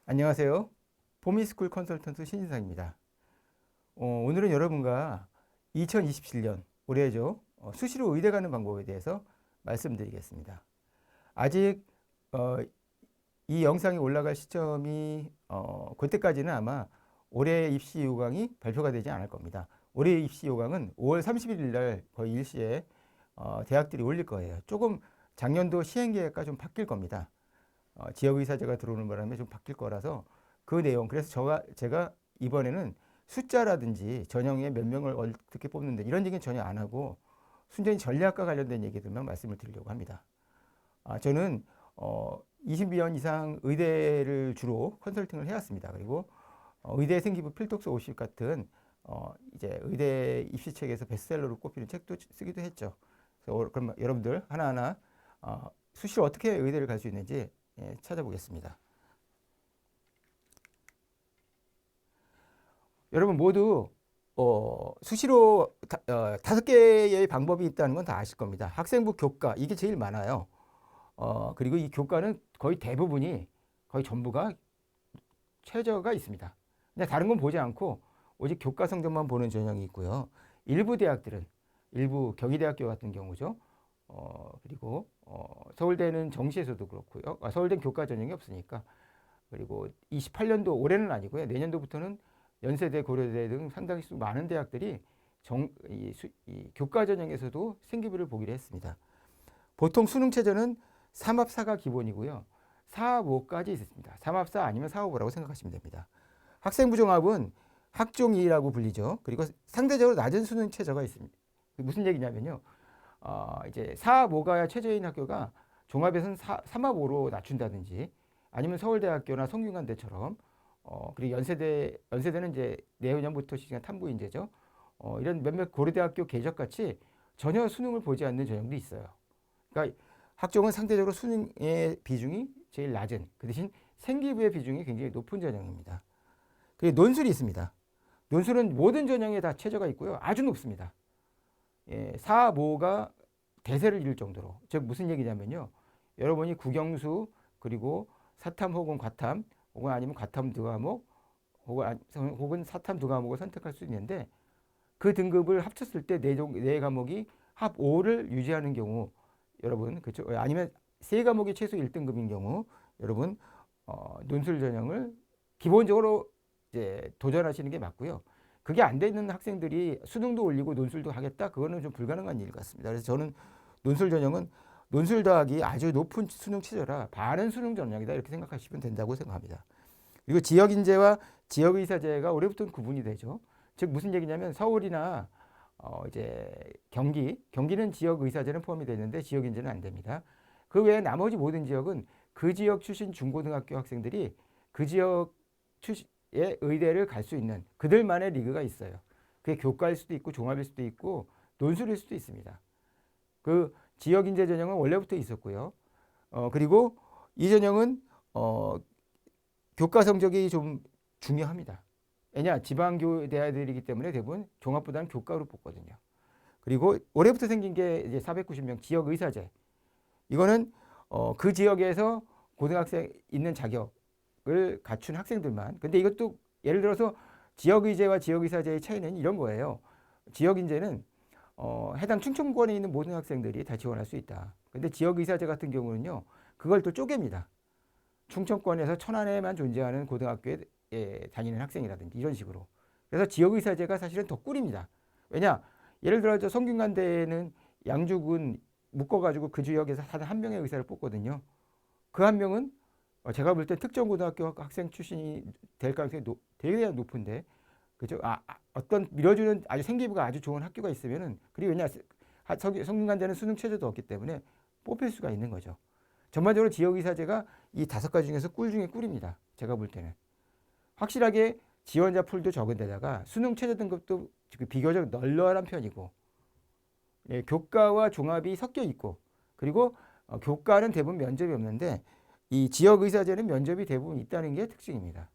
안녕하세요. 보미스쿨 컨설턴트 신인상입니다. 오늘은 여러분과 2027년 올해죠. 수시로 의대 가는 방법에 대해서 말씀드리겠습니다. 아직 어, 이 영상이 올라갈 시점이 그때까지는 아마 올해 입시 요강이 발표가 되지 않을 겁니다. 올해 입시 요강은 5월 31일 날 거의 일시에 대학들이 올릴 거예요. 조금 작년도 시행계획과 좀 바뀔 겁니다. 지역의사제가 들어오는 바람에 좀 바뀔 거라서 그 내용, 그래서 제가 이번에는 숫자라든지 전형에 몇 명을 어떻게 뽑는데 이런 얘기는 전혀 안 하고 순전히 전략과 관련된 얘기들만 말씀을 드리려고 합니다. 저는 20년 이상 의대를 주로 컨설팅을 해왔습니다. 그리고 의대 생기부 필독서 50 같은 이제 의대 입시책에서 베스트셀러로 꼽히는 책도 쓰기도 했죠. 그래서 그럼 여러분들 하나하나 수시로 어떻게 의대를 갈 수 있는지 찾아보겠습니다. 여러분 모두 수시로 5개의 방법이 있다는 건 다 아실 겁니다. 학생부 교과 이게 제일 많아요. 그리고 이 교과는 거의 대부분이 거의 전부가 최저가 있습니다. 근데 다른 건 보지 않고 오직 교과 성적만 보는 전형이 있고요. 일부 대학들은 일부 경희대학교 같은 경우죠. 그리고 서울대는 정시에서도 그렇고요. 서울대는 교과 전형이 없으니까. 그리고 28년도 올해는 아니고요. 내년도부터는 연세대, 고려대 등 상당히 많은 대학들이 이 교과 전형에서도 생기부를 보기로 했습니다. 보통 수능 체제는 3합4가 기본이고요. 4합 5까지 있습니다. 3합4 아니면 4합 5라고 생각하시면 됩니다. 학생부 종합은 학종 2라고 불리죠. 그리고 상대적으로 낮은 수능 최저가 있습니다. 무슨 얘기냐면요. 이제 4합 5가 최저인 학교가 종합에서는 3합 5로 낮춘다든지 아니면 서울대학교나 성균관대처럼 그리고 연세대는 이제 내후년부터 시작한 탐구인재죠. 이런 몇몇 고려대학교 계적같이 전혀 수능을 보지 않는 전형도 있어요. 그러니까 학종은 상대적으로 수능의 비중이 제일 낮은, 그 대신 생기부의 비중이 굉장히 높은 전형입니다. 그리고 논술이 있습니다. 논술은 모든 전형에 다 최저가 있고요. 아주 높습니다. 4, 5가 대세를 이룰 정도로. 즉 무슨 얘기냐면요. 여러분이 국영수 그리고 사탐 혹은 과탐 혹은 아니면 과탐 두 과목 혹은 사탐 두 과목을 선택할 수 있는데 그 등급을 합쳤을 때 네 과목이 합 5를 유지하는 경우 여러분 그렇죠? 아니면 세 과목이 최소 1등급인 경우 여러분 논술 전형을 기본적으로 이제 도전하시는 게 맞고요. 그게 안 되는 학생들이 수능도 올리고 논술도 하겠다? 그거는 좀 불가능한 일 같습니다. 그래서 저는 논술 전형은 논술 더하기 아주 높은 수능 최저라 바른 수능 전형이다 이렇게 생각하시면 된다고 생각합니다. 그리고 지역인재와 지역의사제가 올해부터는 구분이 되죠. 즉 무슨 얘기냐면 서울이나 이제 경기는 지역의사제는 포함이 되는데 지역인재는 안 됩니다. 그 외에 나머지 모든 지역은 그 지역 출신 중고등학교 학생들이 그 지역 출신의 의대를 갈 수 있는 그들만의 리그가 있어요. 그게 교과일 수도 있고 종합일 수도 있고 논술일 수도 있습니다. 그 지역인재 전형은 원래부터 있었고요. 그리고 이 전형은 교과 성적이 좀 중요합니다. 왜냐 지방교 대학들이기 때문에 대부분 종합보다는 교과로 뽑거든요. 그리고 올해부터 생긴 게 이제 490명 지역 의사제. 이거는 그 지역에서 고등학생 있는 자격을 갖춘 학생들만. 근데 이것도 예를 들어서 지역 의제와 지역 의사제의 차이는 이런 거예요. 지역 인재는 해당 충청권에 있는 모든 학생들이 다 지원할 수 있다. 근데 지역 의사제 같은 경우는요. 그걸 또 쪼갭니다. 충청권에서 천안에만 존재하는 고등학교에 다니는 학생이라든지 이런 식으로. 그래서 지역의사제가 사실은 더 꿀입니다. 왜냐? 예를 들어 성균관대는 양주군 묶어가지고 그 지역에서 한 명의 의사를 뽑거든요. 그 한 명은 제가 볼 때 특정고등학교 학생 출신이 될 가능성이 되게 높은데 그죠? 어떤 밀어주는 아주 생기부가 아주 좋은 학교가 있으면은 그리고 왜냐 성균관대는 수능 체제도 없기 때문에 뽑힐 수가 있는 거죠. 전반적으로 지역의사제가 이 5가지 중에서 꿀 중에 꿀입니다. 제가 볼 때는. 확실하게 지원자 풀도 적은 데다가 수능 최저 등급도 비교적 널널한 편이고 교과와 종합이 섞여 있고 그리고 교과는 대부분 면접이 없는데 이 지역의사제는 면접이 대부분 있다는 게 특징입니다.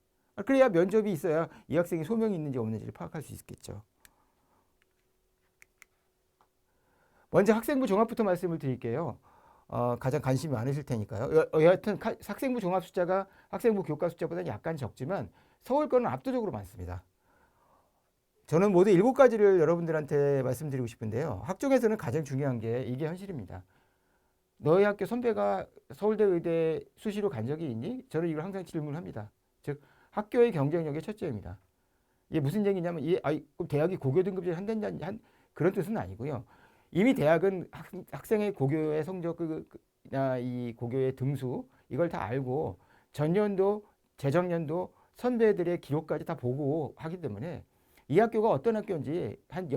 그래야 면접이 있어야 이 학생이 소명이 있는지 없는지를 파악할 수 있겠죠. 먼저 학생부 종합부터 말씀을 드릴게요. 가장 관심이 많으실 테니까요. 여하튼 학생부 종합 숫자가 학생부 교과 숫자보다는 약간 적지만 서울 거는 압도적으로 많습니다. 저는 모두 7가지를 여러분들한테 말씀드리고 싶은데요. 학종에서는 가장 중요한 게 이게 현실입니다. 너희 학교 선배가 서울대 의대 수시로 간 적이 있니? 저는 이걸 항상 질문합니다. 즉 학교의 경쟁력의 첫째입니다. 이게 무슨 얘기냐면 그럼 대학이 고교 등급제를 한다는 그런 뜻은 아니고요. 이미 대학은 학생의 고교의 성적이나 이 고교의 등수 이걸 다 알고 전년도 재작년도 선배들의 기록까지 다 보고 하기 때문에 이 학교가 어떤 학교인지 한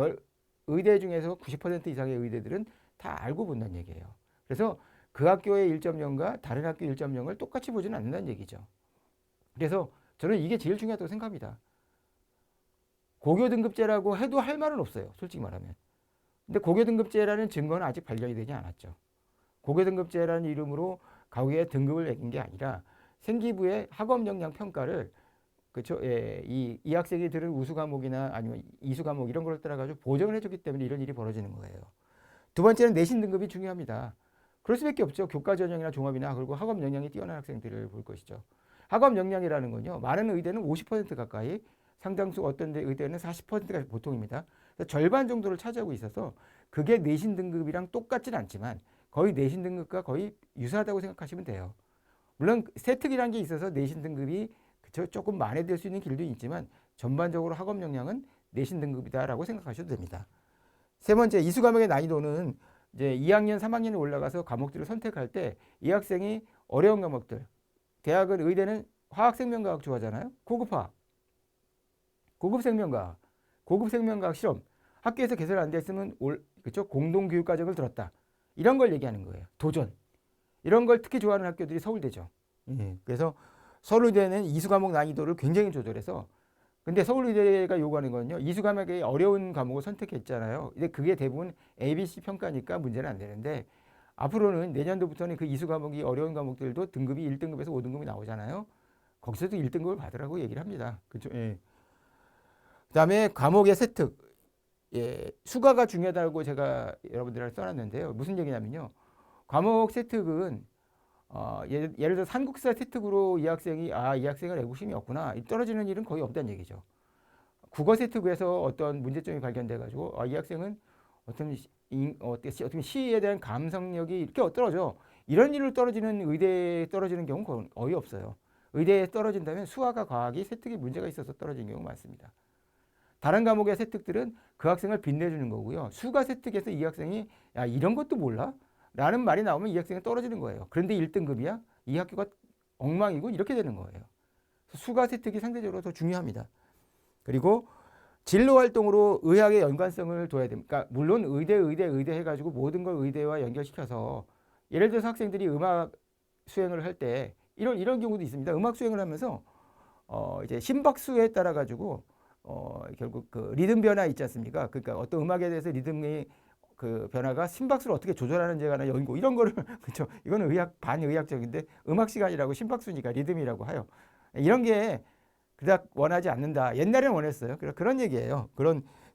의대 중에서 90% 이상의 의대들은 다 알고 본다는 얘기예요. 그래서 그 학교의 1.0과 다른 학교 1.0을 똑같이 보지는 않는다는 얘기죠. 그래서 저는 이게 제일 중요하다고 생각합니다. 고교 등급제라고 해도 할 말은 없어요. 솔직히 말하면. 근데 고교 등급제라는 증거는 아직 발견이 되지 않았죠. 고교 등급제라는 이름으로 가구의 등급을 매긴 게 아니라 생기부의 학업 역량 평가를 그렇죠. 예, 이 학생이 들은 우수 과목이나 아니면 이수 과목 이런 걸 따라가지고 보정을 해줬기 때문에 이런 일이 벌어지는 거예요. 두 번째는 내신 등급이 중요합니다. 그럴 수밖에 없죠. 교과 전형이나 종합이나 그리고 학업 역량이 뛰어난 학생들을 볼 것이죠. 학업 역량이라는 건요. 많은 의대는 50% 가까이, 상당수 어떤 데 의대는 40%가 보통입니다. 절반 정도를 차지하고 있어서 그게 내신 등급이랑 똑같진 않지만 거의 내신 등급과 거의 유사하다고 생각하시면 돼요. 물론 세특이라는 게 있어서 내신 등급이 조금 만회될 수 있는 길도 있지만 전반적으로 학업 역량은 내신 등급이다라고 생각하셔도 됩니다. 세 번째, 이수 과목의 난이도는 이제 2학년, 3학년에 올라가서 과목들을 선택할 때 이 학생이 어려운 과목들, 대학은 의대는 화학 생명과학 좋아하잖아요. 고급화학, 고급 생명과학, 고급 생명과학 실험. 학교에서 개설 안 됐으면 그렇죠? 공동교육 과정을 들었다. 이런 걸 얘기하는 거예요. 도전. 이런 걸 특히 좋아하는 학교들이 서울대죠. 그래서 서울대는 이수 과목 난이도를 굉장히 조절해서 근데 서울의대가 요구하는 거는요. 이수 과목의 어려운 과목을 선택했잖아요. 근데 그게 대부분 ABC 평가니까 문제는 안 되는데 앞으로는 내년도부터는 그 이수 과목이 어려운 과목들도 등급이 1등급에서 5등급이 나오잖아요. 거기서도 1등급을 받으라고 얘기를 합니다. 그렇죠? 예. 그다음에 과목의 세특. 예, 수가가 중요하다고 제가 여러분들한테 써놨는데요. 무슨 얘기냐면요. 과목 세특은 예를 들어 한국사 세특으로 이 학생이 이 학생은 애국심이 없구나. 떨어지는 일은 거의 없다는 얘기죠. 국어 세특에서 어떤 문제점이 발견돼 가지고 이 학생은 어떤 시에 대한 감성력이 이렇게 떨어져. 이런 일로 떨어지는 의대에 떨어지는 경우는 거의 없어요. 의대에 떨어진다면 수학과 과학이 세특이 문제가 있어서 떨어지는 경우가 많습니다. 다른 과목의 세특들은 그 학생을 빛내주는 거고요. 수가 세특에서 이 학생이 야 이런 것도 몰라? 라는 말이 나오면 이 학생은 떨어지는 거예요. 그런데 1등급이야? 이 학교가 엉망이고 이렇게 되는 거예요. 수가 세특이 상대적으로 더 중요합니다. 그리고 진로 활동으로 의학의 연관성을 둬야 됩니다. 그러니까 물론 의대 해가지고 모든 걸 의대와 연결시켜서 예를 들어서 학생들이 음악 수행을 할 때 이런 경우도 있습니다. 음악 수행을 하면서 이제 심박수에 따라 가지고 결국 그 리듬 변화 있지 않습니까? 그러니까 어떤 음악에 대해서 리듬이 그 변화가 심박수를 어떻게 조절하는지에 관한 연구 이런 거를 그렇죠. 이거는 반의학적인데 음악 시간이라고 심박수니까 리듬이라고 해요. 이런 게 그닥 원하지 않는다. 옛날에는 원했어요. 그런 얘기예요.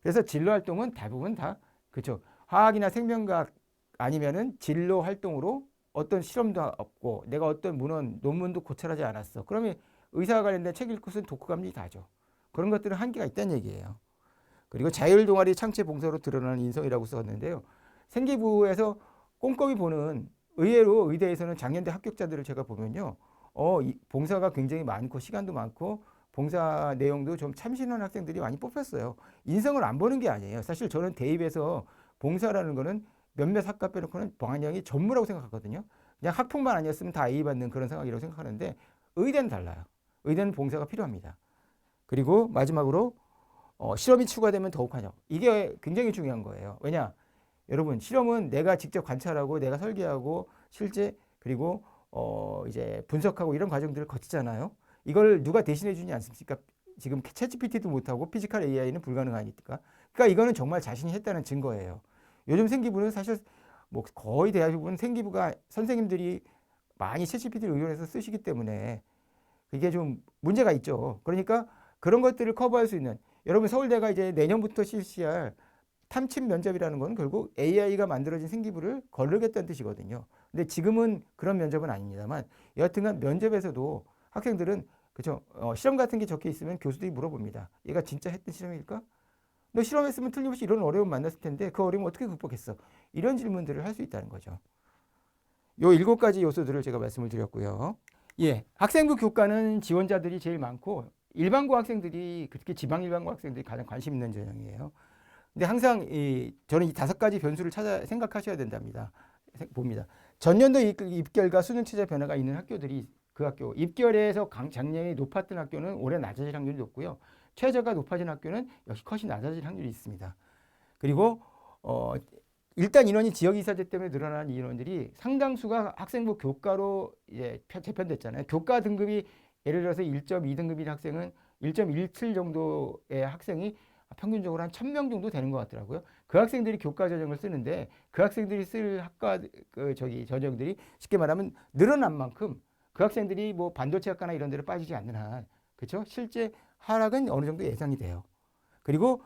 그래서 진로 활동은 대부분 다 그렇죠. 화학이나 생명과학 아니면은 진로 활동으로 어떤 실험도 없고 내가 어떤 논문도 고찰하지 않았어. 그러면 의사와 관련된 책 읽고 쓴 독후감이 다죠. 그런 것들은 한계가 있다는 얘기예요. 그리고 자율 동아리 창체 봉사로 드러나는 인성이라고 썼는데요. 생기부에서 꼼꼼히 보는 의외로 의대에서는 작년대 합격자들을 제가 보면요. 봉사가 굉장히 많고 시간도 많고 봉사 내용도 좀 참신한 학생들이 많이 뽑혔어요. 인성을 안 보는 게 아니에요. 사실 저는 대입에서 봉사라는 거는 몇몇 학과 빼놓고는 방향이 전무라고 생각하거든요. 그냥 학폭만 아니었으면 다 A 받는 그런 생각이라고 생각하는데 의대는 달라요. 의대는 봉사가 필요합니다. 그리고 마지막으로 실험이 추가되면 더욱하죠. 이게 굉장히 중요한 거예요. 왜냐? 여러분 실험은 내가 직접 관찰하고 내가 설계하고 실제 그리고 이제 분석하고 이런 과정들을 거치잖아요. 이걸 누가 대신해 주지 않습니까? 지금 챗GPT도 못하고 피지컬 AI는 불가능하니까. 그러니까 이거는 정말 자신이 했다는 증거예요. 요즘 생기부는 사실 뭐 거의 대부분 생기부가 선생님들이 많이 챗GPT를 의존해서 쓰시기 때문에 이게 좀 문제가 있죠. 그러니까 그런 것들을 커버할 수 있는 여러분 서울대가 이제 내년부터 실시할 탐침 면접이라는 건 결국 AI가 만들어진 생기부를 거르겠다는 뜻이거든요. 근데 지금은 그런 면접은 아닙니다만 여하튼간 면접에서도 학생들은 그죠? 시험 같은 게 적혀 있으면 교수들이 물어봅니다. 얘가 진짜 했던 실험일까? 너 실험했으면 틀림없이 이런 어려움 만났을 텐데 그 어려움 어떻게 극복했어? 이런 질문들을 할 수 있다는 거죠. 요 7가지 요소들을 제가 말씀을 드렸고요. 예, 학생부 교과는 지원자들이 제일 많고 일반고 학생들이 특히 지방 일반고 학생들이 가장 관심 있는 전형이에요. 근데 항상 저는 이 5가지 변수를 찾아 생각하셔야 된답니다. 봅니다. 전년도 입결과 수능 최저 변화가 있는 학교들이 그 학교 입결에서 작년이 높았던 학교는 올해 낮아질 확률이 높고요. 최저가 높아진 학교는 역시 컷이 낮아질 확률이 있습니다. 그리고 일단 인원이 지역이사제 때문에 늘어난 인원들이 상당수가 학생부 교과로 재편됐잖아요. 교과 등급이 예를 들어서 1.2등급인 학생은 1.17 정도의 학생이 평균적으로 한 1000명 정도 되는 것 같더라고요. 그 학생들이 교과 전형을 쓰는데 그 학생들이 쓸 학과 전형들이 쉽게 말하면 늘어난 만큼 그 학생들이 뭐 반도체 학과나 이런 데로 빠지지 않는 한 그렇죠? 실제 하락은 어느 정도 예상이 돼요. 그리고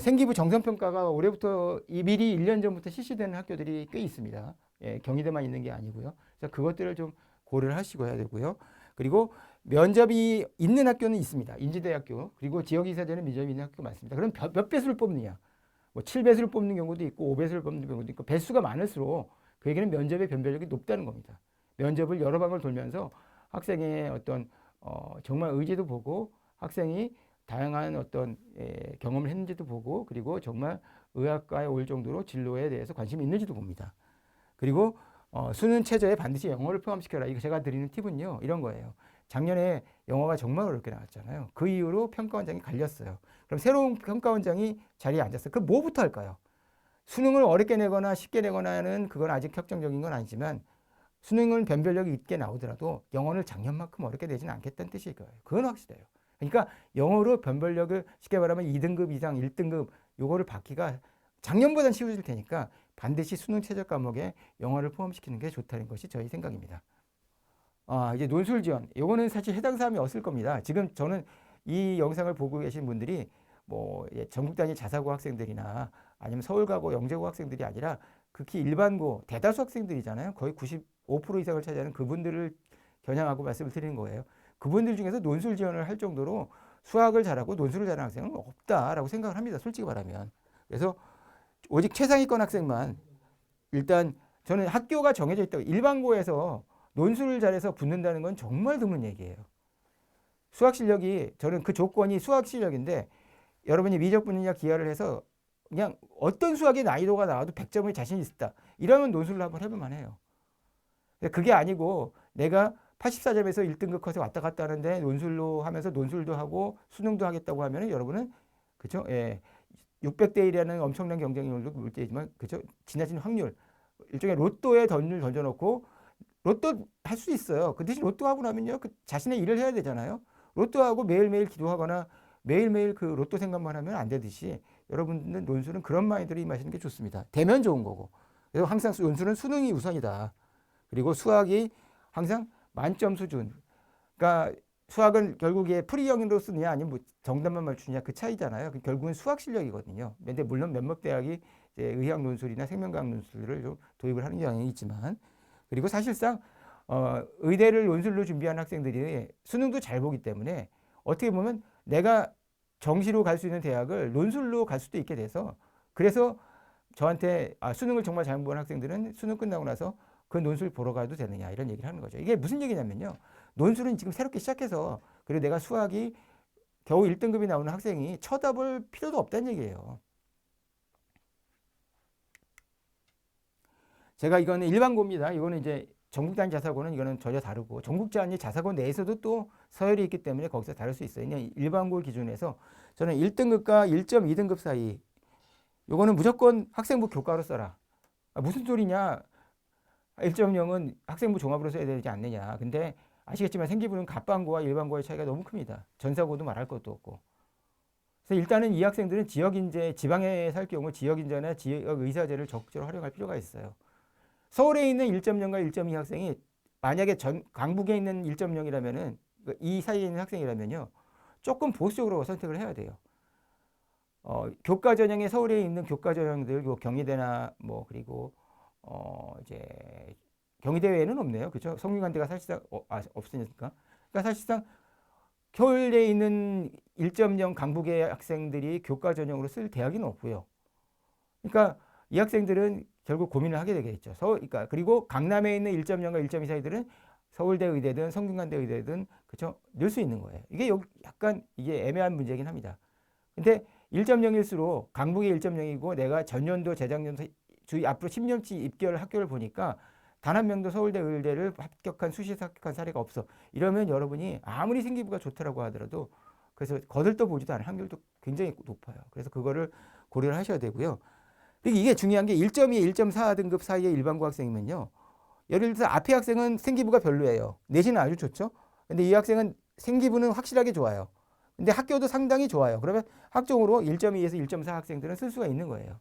생기부 정성평가가 올해부터 미리 1년 전부터 실시되는 학교들이 꽤 있습니다. 예, 경희대만 있는 게 아니고요. 그래서 그것들을 좀 고려를 하시고 해야 되고요. 그리고 면접이 있는 학교는 있습니다. 인지대학교 그리고 지역이사제는 면접이 있는 학교가 많습니다. 그럼 몇 배수를 뽑느냐? 뭐 7배수를 뽑는 경우도 있고 5배수를 뽑는 경우도 있고 배수가 많을수록 그 얘기는 면접의 변별력이 높다는 겁니다. 면접을 여러 방을 돌면서 학생의 어떤 정말 의지도 보고 학생이 다양한 어떤 경험을 했는지도 보고 그리고 정말 의학과에 올 정도로 진로에 대해서 관심이 있는지도 봅니다. 그리고 수능 최저에 반드시 영어를 포함시켜라. 이거 제가 드리는 팁은요. 이런 거예요. 작년에 영어가 정말 어렵게 나왔잖아요. 그 이후로 평가원장이 갈렸어요. 그럼 새로운 평가원장이 자리에 앉았어요. 그럼 뭐부터 할까요? 수능을 어렵게 내거나 쉽게 내거나는 그건 아직 결정적인 건 아니지만 수능은 변별력이 있게 나오더라도 영어를 작년만큼 어렵게 내지는 않겠다는 뜻일 거예요. 그건 확실해요. 그러니까 영어로 변별력을 쉽게 말하면 2등급 이상 1등급 요거를 받기가 작년보다는 쉬워질 테니까 반드시 수능 최저 과목에 영어를 포함시키는 게 좋다는 것이 저희 생각입니다. 이제 논술 지원. 요거는 사실 해당 사람이 없을 겁니다. 지금 저는 이 영상을 보고 계신 분들이 뭐 전국 단위 자사고 학생들이나 아니면 서울가고 영재고 학생들이 아니라 극히 일반고 대다수 학생들이잖아요. 거의 95% 이상을 차지하는 그분들을 겨냥하고 말씀을 드리는 거예요. 그분들 중에서 논술 지원을 할 정도로 수학을 잘하고 논술을 잘하는 학생은 없다라고 생각을 합니다. 솔직히 말하면. 그래서 오직 최상위권 학생만 일단 저는 학교가 정해져 있다고 일반고에서 논술을 잘해서 붙는다는 건 정말 드문 얘기예요. 수학 실력이 저는 그 조건이 수학 실력인데 여러분이 미적 분야 기하를 해서 그냥 어떤 수학의 난이도가 나와도 100점의 자신이 있다. 이러면 논술을 한번 해볼만 해요. 그게 아니고 내가 84점에서 1등급 컷에 왔다 갔다 하는데 논술로 하면서 논술도 하고 수능도 하겠다고 하면 여러분은 그죠? 예. 600대 1이라는 엄청난 경쟁률도 물때지만 그죠? 지나치는 확률 일종의 로또에 던을 던져놓고 로또 할 수 있어요. 그 대신 로또 하고 나면요 그 자신의 일을 해야 되잖아요. 로또 하고 매일매일 기도하거나 매일매일 그 로또 생각만 하면 안 되듯이 여러분들 논술은 그런 마인드로 임하시는 게 좋습니다. 되면 좋은 거고. 그래서 항상 논술은 수능이 우선이다. 그리고 수학이 항상 만점 수준. 그러니까 수학은 결국에 풀이형으로 쓰느냐 아니면 뭐 정답만 맞추느냐 그 차이잖아요. 결국은 수학 실력이거든요. 근데 물론 몇몇 대학이 이제 의학 논술이나 생명과학 논술을 좀 도입을 하는 경향이 있지만 그리고 사실상 의대를 논술로 준비한 학생들이 수능도 잘 보기 때문에 어떻게 보면 내가 정시로 갈 수 있는 대학을 논술로 갈 수도 있게 돼서 그래서 저한테 수능을 정말 잘 본 학생들은 수능 끝나고 나서 그 논술 보러 가도 되느냐 이런 얘기를 하는 거죠. 이게 무슨 얘기냐면요. 논술은 지금 새롭게 시작해서 그리고 내가 수학이 겨우 1등급이 나오는 학생이 쳐다볼 필요도 없다는 얘기예요. 제가 이거는 일반고입니다. 이거는 이제 전국단위 자사고는 이거는 전혀 다르고 전국단위 자사고 내에서도 또 서열이 있기 때문에 거기서 다를 수 있어요. 그냥 일반고 기준에서 저는 1등급과 1.2등급 사이 요거는 무조건 학생부 교과로 써라. 무슨 소리냐. 1.0은 학생부 종합으로 써야 되지 않느냐. 근데 아시겠지만 생기부는 갑반고와 일반고의 차이가 너무 큽니다. 전사고도 말할 것도 없고. 그래서 일단은 이 학생들은 지역인재, 지방에 살 경우 지역인재나 지역의사제를 적극적으로 활용할 필요가 있어요. 서울에 있는 1.0과 1.2 학생이 만약에 강북에 있는 1.0이라면은 이 사이에 있는 학생이라면요. 조금 보수적으로 선택을 해야 돼요. 교과 전형에 서울에 있는 교과 전형들, 요 경희대나 뭐 그리고 이제 경희대 외에는 없네요. 그렇죠? 성균관대가 사실상 없으니까. 그러니까 사실상 서울에 있는 1.0 강북의 학생들이 교과 전형으로 쓸 대학은 없고요. 그러니까 이 학생들은 결국 고민을 하게 되겠죠. 그러니까 그리고 강남에 있는 1.0과 1.2 사이들은 서울대 의대든 성균관대 의대든 그렇죠? 넣을 수 있는 거예요. 이게 약간 이게 애매한 문제긴 합니다. 근데 1.0일수록 강북이 1.0이고 내가 전년도 재작년도 주위 앞으로 10년치 입결 학교를 보니까 단 한 명도 서울대 의대를 합격한 수시에서 합격한 사례가 없어. 이러면 여러분이 아무리 생기부가 좋다라고 하더라도 그래서 거들떠 보지도 않을 확률도 굉장히 높아요. 그래서 그거를 고려를 하셔야 되고요. 이게 중요한 게 1.2, 1.4 등급 사이의 일반고 학생이면요. 예를 들어서 앞에 학생은 생기부가 별로예요. 내신은 아주 좋죠. 근데 이 학생은 생기부는 확실하게 좋아요. 근데 학교도 상당히 좋아요. 그러면 학종으로 1.2에서 1.4 학생들은 쓸 수가 있는 거예요.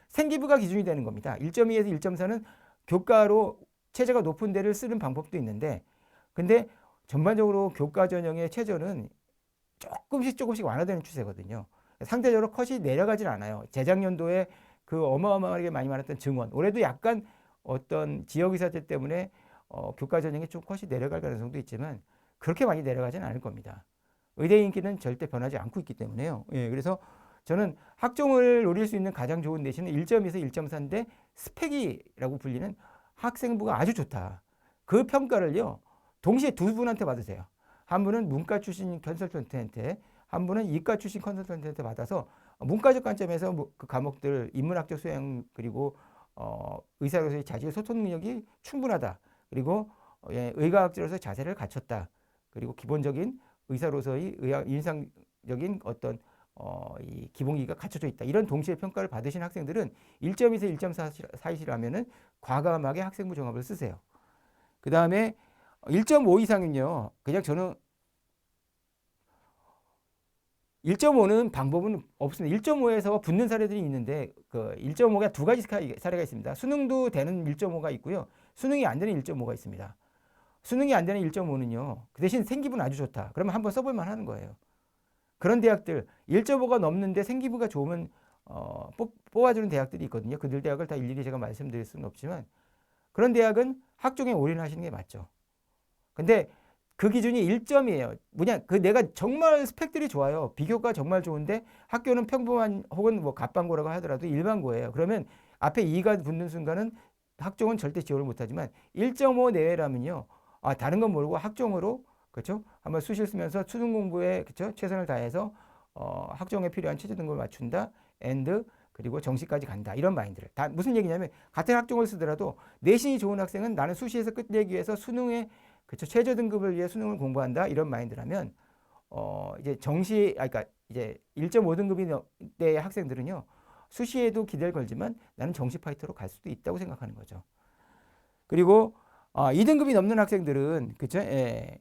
생기부가 기준이 되는 겁니다. 1.2에서 1.4는 교과로 최저가 높은 데를 쓰는 방법도 있는데 근데 전반적으로 교과 전형의 최저는 조금씩 완화되는 추세거든요. 상대적으로 컷이 내려가질 않아요. 재작년도에 그 어마어마하게 많이 많았던 증원. 올해도 약간 어떤 지역의사제 때문에 교과 전형이 좀 컷이 내려갈 가능성도 있지만 그렇게 많이 내려가진 않을 겁니다. 의대 인기는 절대 변하지 않고 있기 때문에요. 예, 그래서 저는 학종을 노릴 수 있는 가장 좋은 내신은 1.2에서 1.4인데 스펙이라고 불리는 학생부가 아주 좋다. 그 평가를요. 동시에 두 분한테 받으세요. 한 분은 문과 출신 컨설턴트한테, 한 분은 이과 출신 컨설턴트한테 받아서 문과적 관점에서 그 과목들 인문학적 소양 그리고 의사로서의 자질 소통 능력이 충분하다. 그리고 의과학자로서 자세를 갖췄다. 그리고 기본적인 의사로서의 인상적인 어떤 이 기본기가 갖춰져 있다. 이런 동시에 평가를 받으신 학생들은 1.2에서 1.4 사이시라면은 과감하게 학생부 종합을 쓰세요. 그 다음에 1.5 이상은요. 그냥 저는 1.5는 방법은 없습니다. 1.5에서 붙는 사례들이 있는데 그 1.5가 두 가지 사례가 있습니다. 수능도 되는 1.5가 있고요. 수능이 안 되는 1.5가 있습니다. 수능이 안 되는 1.5는요. 그 대신 생기부는 아주 좋다. 그러면 한번 써볼 만 하는 거예요. 그런 대학들 1.5가 넘는데 생기부가 좋으면 뽑아주는 대학들이 있거든요. 그들 대학을 다 일일이 제가 말씀드릴 수는 없지만 그런 대학은 학종에 올인하시는 게 맞죠. 근데 그 기준이 1점이에요. 뭐냐, 그 내가 정말 스펙들이 좋아요. 비교가 정말 좋은데 학교는 평범한 혹은 뭐 갑방고라고 하더라도 일반고예요. 그러면 앞에 2가 붙는 순간은 학종은 절대 지원을 못하지만 1.5 내외라면요. 다른 건 모르고 학종으로 그렇죠? 한번 수시를 쓰면서 수능 공부에 그렇죠? 최선을 다해서 학종에 필요한 최저 등급을 맞춘다. 앤드 그리고 정시까지 간다. 이런 마인드를. 다 무슨 얘기냐면 같은 학종을 쓰더라도 내신이 좋은 학생은 나는 수시에서 끝내기 위해서 수능에 그렇죠. 최저 등급을 위해 수능을 공부한다. 이런 마인드라면 이제 그러니까 이제 1.5등급이 때 학생들은요. 수시에도 기대를 걸지만 나는 정시 파이터로 갈 수도 있다고 생각하는 거죠. 그리고 2등급이 넘는 학생들은 그렇죠. 예,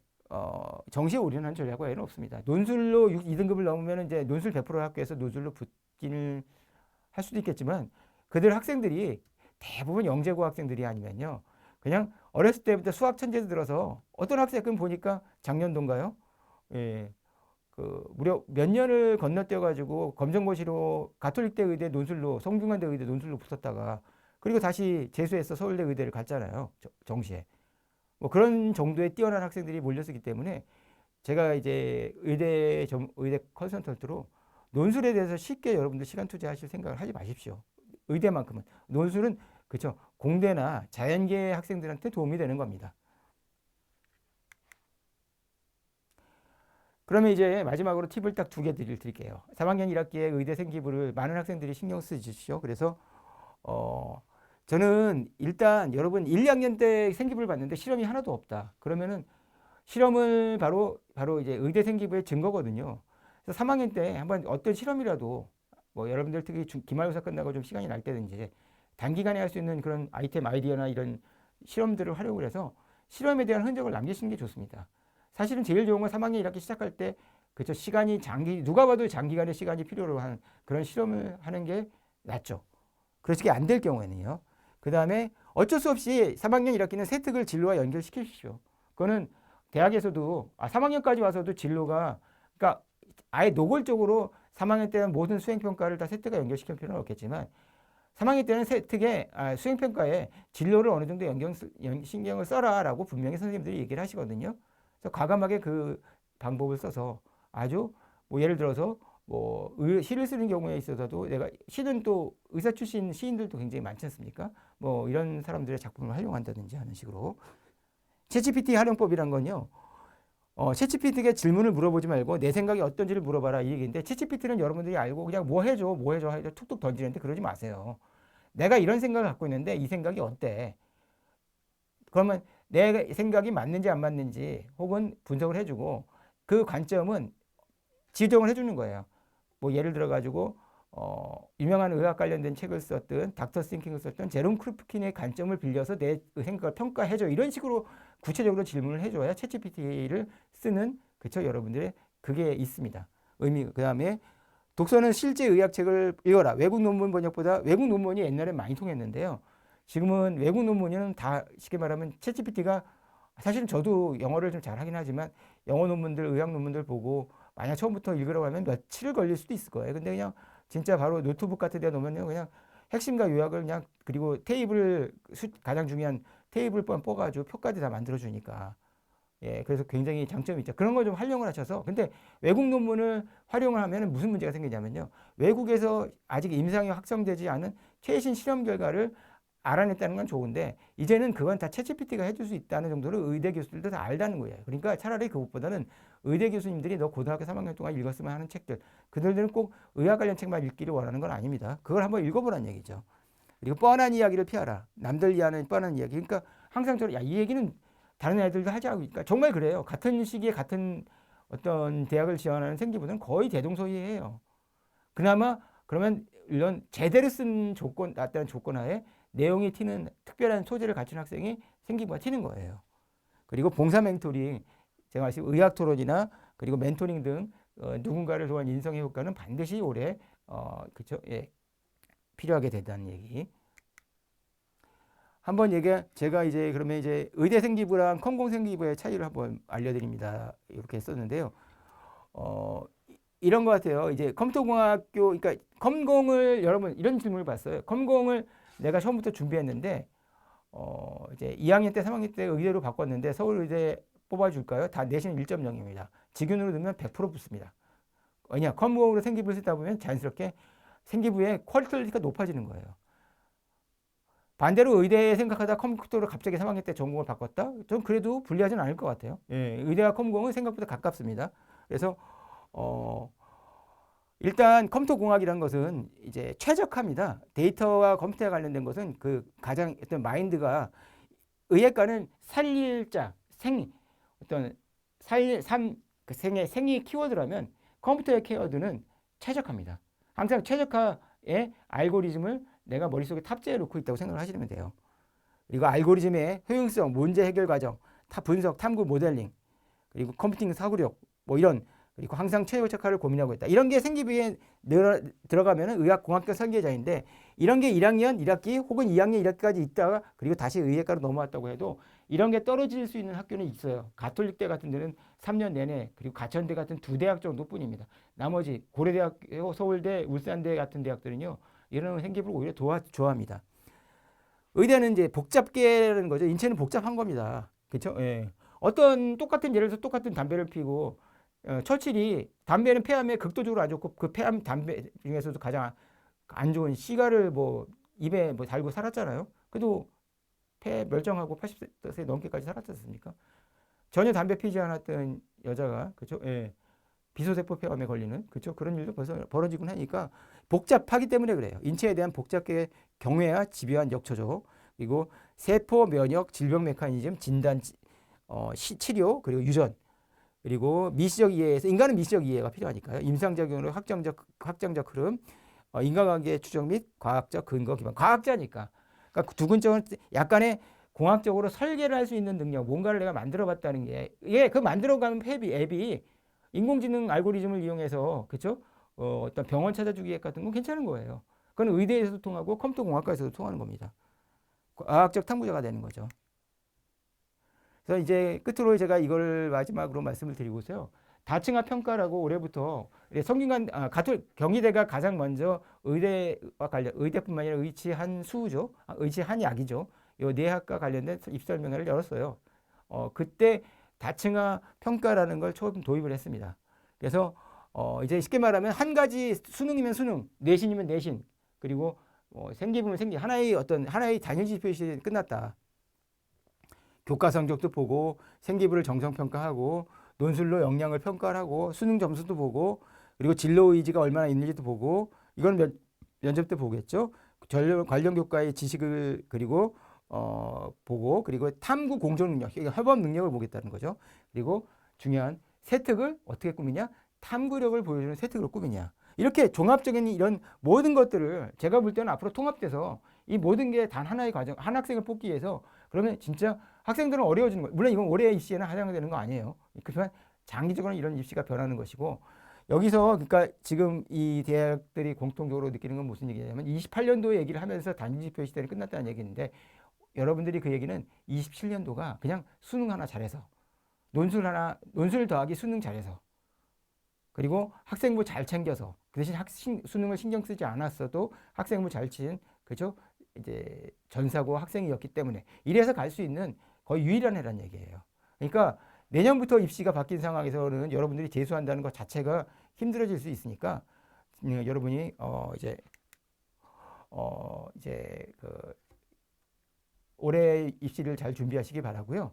정시에 올인하는 전략과 에는 없습니다. 논술로 2등급을 넘으면 이제 논술 100% 학교에서 논술로 붙기는 할 수도 있겠지만 그들 학생들이 대부분 영재고 학생들이 아니면요. 그냥 어렸을 때부터 수학 천재도 들어서 어떤 학생은 보니까 작년도인가요? 예, 그 무려 몇 년을 건너뛰어 가지고 검정고시로 가톨릭대 의대 논술로 성균관대 의대 논술로 붙었다가 그리고 다시 재수해서 서울대 의대를 갔잖아요. 정시에. 뭐 그런 정도의 뛰어난 학생들이 몰렸기 때문에 제가 이제 의대 컨설턴트로 논술에 대해서 쉽게 여러분들 시간 투자하실 생각을 하지 마십시오. 의대만큼은. 논술은 그렇죠. 공대나 자연계 학생들한테 도움이 되는 겁니다. 그러면 이제 마지막으로 팁을 딱 두 개 드릴게요. 3학년 1학기에 의대 생기부를 많은 학생들이 신경 쓰십시오. 그래서 저는 일단 여러분 1, 2학년 때 생기부를 봤는데 실험이 하나도 없다. 그러면은 실험을 바로 이제 의대 생기부의 증거거든요. 그래서 3학년 때 한번 어떤 실험이라도 뭐 여러분들 특히 기말고사 끝나고 좀 시간이 날 때든지 단기간에 할 수 있는 그런 아이디어나 이런 실험들을 활용을 해서 실험에 대한 흔적을 남기시는 게 좋습니다. 사실은 제일 좋은 건 3학년 1학기 시작할 때 그쵸 시간이 누가 봐도 장기간의 시간이 필요로 하는 그런 실험을 하는 게 낫죠. 그렇게 안 될 경우에는요. 그 다음에 어쩔 수 없이 3학년 1학기는 세특을 진로와 연결시키십시오. 그거는 대학에서도 3학년까지 와서도 진로가 그러니까 아예 노골적으로 3학년 때는 모든 수행평가를 다 세트가 연결시킬 필요는 없겠지만 3학년 때는 세트에 수행평가에 진로를 어느 정도 신경을 써라라고 분명히 선생님들이 얘기를 하시거든요. 그래서 과감하게 그 방법을 써서 아주 뭐 예를 들어서 뭐 시를 쓰는 경우에 있어서도 내가 시는 또 의사 출신 시인들도 굉장히 많지 않습니까? 뭐 이런 사람들의 작품을 활용한다든지 하는 식으로 챗GPT 활용법이란 건요. 챗GPT에게 질문을 물어보지 말고 내 생각이 어떤지를 물어봐라 이 얘기인데 챗GPT는 여러분들이 알고 그냥 뭐 해줘 해서 툭툭 던지는데 그러지 마세요. 내가 이런 생각을 갖고 있는데 이 생각이 어때? 그러면 내 생각이 맞는지 안 맞는지 혹은 분석을 해주고 그 관점은 지정을 해주는 거예요. 뭐 예를 들어 가지고 유명한 의학 관련된 책을 썼던 닥터 싱킹을 썼던 제롬 크루프킨의 관점을 빌려서 내 생각을 평가해줘 이런 식으로 구체적으로 질문을 해줘야 챗GPT를 쓰는 그쵸 여러분들의 그게 있습니다. 그 다음에 독서는 실제 의학책을 읽어라. 외국 논문 번역보다 외국 논문이 옛날에 많이 통했는데요. 지금은 외국 논문은 다 쉽게 말하면 챗GPT가 사실은 저도 영어를 좀 잘하긴 하지만 영어 논문들, 의학 논문들 보고 만약 처음부터 읽으라고 하면 며칠 걸릴 수도 있을 거예요. 근데 그냥 진짜 바로 노트북 같은 데 놓으면 그냥 핵심과 요약을 그냥 그리고 테이블 가장 중요한 테이블만 뽑아가지고 표까지 다 만들어주니까 예, 그래서 굉장히 장점이 있죠. 그런 걸 좀 활용을 하셔서 근데 외국 논문을 활용을 하면 무슨 문제가 생기냐면요. 외국에서 아직 임상이 확정되지 않은 최신 실험 결과를 알아냈다는 건 좋은데 이제는 그건 다 챗GPT가 해줄 수 있다는 정도로 의대 교수들도 다 알다는 거예요. 그러니까 차라리 그것보다는 의대 교수님들이 너 고등학교 3학년 동안 읽었으면 하는 책들 그들은 꼭 의학 관련 책만 읽기를 원하는 건 아닙니다. 그걸 한번 읽어보라는 얘기죠. 그리고 뻔한 이야기를 피하라. 남들 이해하는 뻔한 이야기. 그러니까 항상 저는 이 얘기는 다른 애들도 하지 않고 그러니까 정말 그래요. 같은 시기에 같은 어떤 대학을 지원하는 생기부는 거의 대동소이해요. 그나마 그러면 이런 제대로 쓴 조건 나타난 조건 하에 내용이 튀는 특별한 소재를 갖춘 학생이 생기부가 튀는 거예요. 그리고 봉사 멘토링 제가 말씀 의학 토론이나 그리고 멘토링 등 누군가를 도한 인성의 효과는 반드시 올해 그쵸 예, 필요하게 된다는 얘기. 한번 제가 이제 그러면 이제 의대 생기부랑 컴공 생기부의 차이를 한번 알려드립니다. 이렇게 했었는데요. 이런 것 같아요. 이제 컴퓨터공학교, 그러니까 컴공을 여러분 이런 질문을 봤어요. 컴공을 내가 처음부터 준비했는데 이제 2학년 때, 3학년 때 의대로 바꿨는데 서울의대 뽑아줄까요? 다 내신 1.0입니다. 직윤으로 넣으면 100% 붙습니다. 왜냐? 컴공으로 생기부를 쓰다 보면 자연스럽게 생기부의 퀄리티가 높아지는 거예요. 반대로 의대 생각하다 컴퓨터로 갑자기 3학년 때 전공을 바꿨다? 좀 그래도 불리하진 않을 것 같아요. 예, 의대와 컴공은 생각보다 가깝습니다. 그래서 일단 컴퓨터공학이라는 것은 이제 최적화입니다. 데이터와 컴퓨터에 관련된 것은 그 가장 어떤 마인드가 의학과는 살릴자 어떤 그 생의 키워드라면 컴퓨터의 키워드는 최적화입니다. 항상 최적화의 알고리즘을 내가 머릿속에 탑재해 놓고 있다고 생각을 하시면 돼요. 그리고 알고리즘의 효용성, 문제 해결 과정, 분석, 탐구, 모델링, 그리고 컴퓨팅 사고력 뭐 이런 그리고 항상 최적화를 고민하고 있다. 이런 게 생기부에 들어가면 의학공학과 설계자인데 이런 게 1학년 1학기 혹은 2학년 1학기까지 있다가 그리고 다시 의학과로 넘어왔다고 해도 이런 게 떨어질 수 있는 학교는 있어요. 가톨릭대 같은 데는 3년 내내 그리고 가천대 같은 2대학 정도뿐입니다. 나머지 고려대학, 서울대, 울산대 같은 대학들은요. 이런 생기부를 오히려 좋아합니다. 의대는 이제 복잡계라는 거죠. 인체는 복잡한 겁니다. 그렇죠? 예. 어떤 똑같은 예를 들어서 똑같은 담배를 피고 처칠이 담배는 폐암에 극도적으로 안 좋고 그 폐암 담배 중에서도 가장 안 좋은 시가를 뭐 입에 뭐 달고 살았잖아요. 그래도 폐 멸종하고 80세 넘게까지 살았지 않습니까? 전혀 담배 피지 않았던 여자가 그렇죠? 예. 비소세포 폐암에 걸리는 그렇죠? 그런 일도 벌써 벌어지곤 하니까 복잡하기 때문에 그래요. 인체에 대한 복잡계 경외와 집요한 역초적 그리고 세포 면역 질병 메커니즘 진단 치료 그리고 유전 그리고 미시적 이해에서 인간은 미시적 이해가 필요하니까요. 임상작용으로 확장적 흐름, 인간관계 추정 및 과학적 근거 기반. 과학자니까. 그러니까 두근적은 약간의 공학적으로 설계를 할 수 있는 능력, 뭔가를 내가 만들어봤다는 게 이게 그 만들어가는 앱이 인공지능 알고리즘을 이용해서 그렇죠? 어떤 병원 찾아주기 앱 같은 건 괜찮은 거예요. 그건 의대에서도 통하고 컴퓨터 공학과에서도 통하는 겁니다. 과학적 탐구자가 되는 거죠. 그래서 이제 끝으로 제가 이걸 마지막으로 말씀을 드리고서요. 다층화 평가라고 올해부터 성균관 경희대가 가장 먼저 의대와 관련 의대뿐만 아니라 의치한 수죠, 의치한 약이죠. 이 네 학과 관련된 입설명회를 열었어요. 그때 다층화 평가라는 걸 처음 도입을 했습니다. 그래서 이제 쉽게 말하면 한 가지 수능이면 수능, 내신이면 내신, 그리고 생기부면 생기 하나의 단일 지표 시대는 끝났다. 교과 성적도 보고 생기부를 정성 평가하고 논술로 역량을 평가하고 수능 점수도 보고 그리고 진로 의지가 얼마나 있는지도 보고 이건 면접 때 보겠죠. 관련 교과의 지식을 그리고 보고 그리고 탐구 공정 능력, 협업 능력을 보겠다는 거죠. 그리고 중요한 세특을 어떻게 꾸미냐? 탐구력을 보여주는 세특으로 꾸미냐. 이렇게 종합적인 이런 모든 것들을 제가 볼 때는 앞으로 통합돼서 이 모든 게 단 하나의 과정, 한 학생을 뽑기 위해서 그러면 진짜 학생들은 어려워지는 거예요. 물론 이건 올해 입시에는 하장되는 거 아니에요. 그렇지만 장기적으로는 이런 입시가 변하는 것이고 여기서 그러니까 지금 이 대학들이 공통적으로 느끼는 건 무슨 얘기냐면 28년도 얘기를 하면서 단지표 시대는 끝났다는 얘기인데 여러분들이 그 얘기는 27년도가 그냥 수능 하나 잘해서 논술 더하기 수능 잘해서 그리고 학생부 잘 챙겨서 그 대신 수능을 신경 쓰지 않았어도 학생부 잘 친 그죠? 이제 전사고 학생이었기 때문에 이래서 갈 수 있는 거의 유일한 해란 얘기예요. 그러니까 내년부터 입시가 바뀐 상황에서는 여러분들이 재수한다는 것 자체가 힘들어질 수 있으니까 여러분이 이제 그 올해 입시를 잘 준비하시기 바라고요.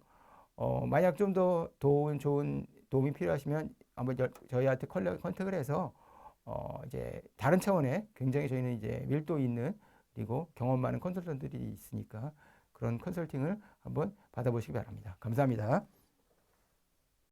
만약 좀 더 좋은 도움이 필요하시면 한번 저희한테 컨택을 해서 이제 다른 차원의 굉장히 저희는 이제 밀도 있는 그리고 경험 많은 컨설턴트들이 있으니까 그런 컨설팅을 한번 받아보시기 바랍니다. 감사합니다.